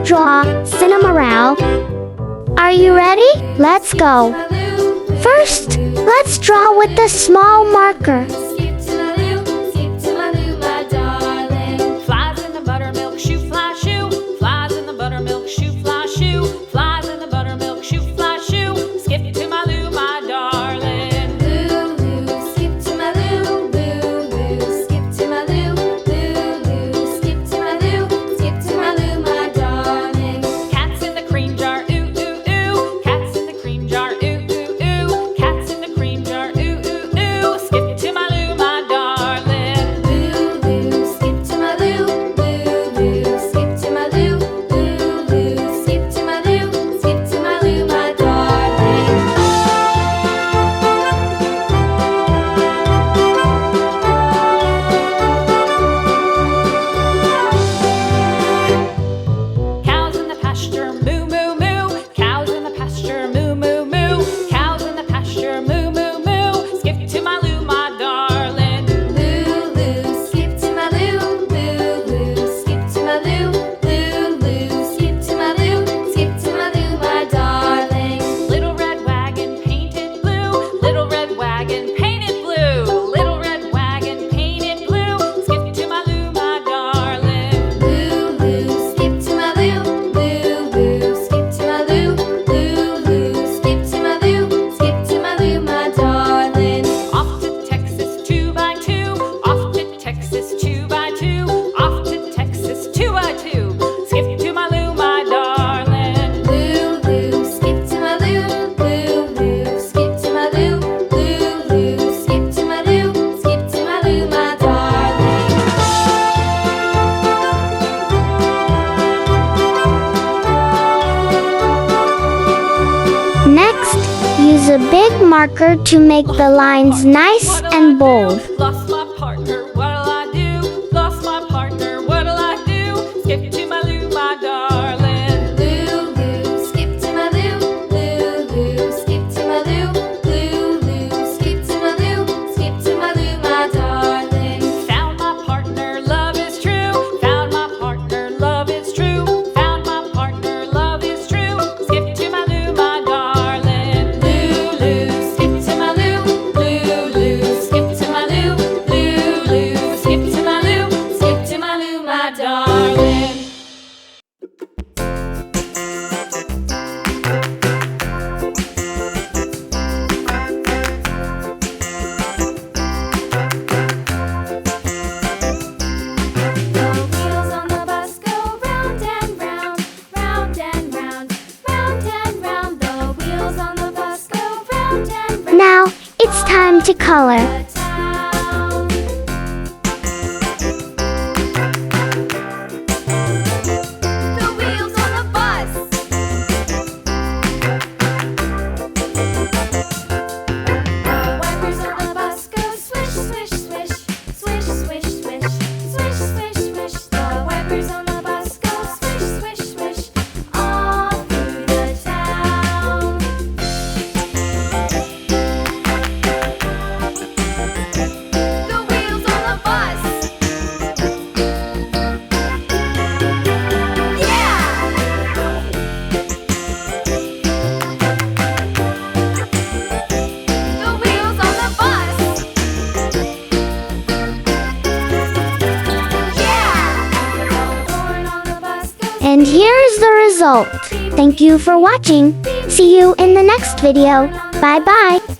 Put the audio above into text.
draw Cinnamonroll. Are you ready? Let's go. First, let's draw with the small marker. Flies in the buttermilk shoe, fly shoe. Flies in the buttermilk shoe, fly shoe. Flies in the buttermilk shoe, fly shoe. Skip to my Lou, my darling. Lou, skip to my Lou. Lou, skip to my Lou. Lou, skip to my Lou. Skip to my Lou, my darling. Cats in the cream jar, ooh, ooh, ooh. Cats in the cream jar, ooh, ooh, ooh. Cats in the cream jar, ooh, ooh, ooh. Skip to my Lou, my darling. Lou, skip to my Lou. Lou, skip to my Lou. Lou, skip to my Lou. Skip to my Lou, my darling. Cows in the pasture, moo, moo, moo. Cows in the pasture, moo, moo, moo. Cows in the pasture, moo, moo, moo. Skip to my Lou, my darling. Lou, skip to my Lou. Lou, skip to my Lou. Lou, skip to my Lou. Skip to my Lou, my darling. Little red wagon painted blue. Little red wagon painted blue. Little red wagon painted blue. Skip to my Lou, my darling. Lou, skip to my Lou. Lou, skip to my Lou. Lou, skip to my Lou. Skip to my Lou, my darling. Off to Texas 2x2. Off to Texas 2x2. Off to Texas 2x2. Skip to my Lou, my darling. Lou, skip to my Lou. Lou, skip to my Lou. Lou, skip to my Lou. Skip to my Lou, my darling. Next, use a big marker to make the lines nice and bold. Lost my partner, what'll I do? Lost my partner, what'll I do? Skip to my Lou, my darling. Lou, skip to my Lou. Lou, skip to my Lou. Lou, skip to my Lou. Skip to my Lou, my darling. Found my partner, love is true. Found my partner, love is true. Found my partner, love is true. Skip to my Lou, my darling. Lou, skip to my Lou. Lou, skip to my Lou. Lou, skip to my Lou. Skip to my Lou, my darling. The wheels on the bus go round and round, round and round, round and round. The wheels on the bus go round and round. Now, it's time to color. The town. The wheels on the bus. The wipers on the bus go swish, swish, swish, swish, swish, swish, swish, swish, swish. The wipers on the bus go swish, swish, swish, all through the town. The wheels on the bus. Yeah! The wheels on the bus. Yeah! The horn on the bus goes. And here's the result. Thank you for watching. See you in the next video. Bye bye.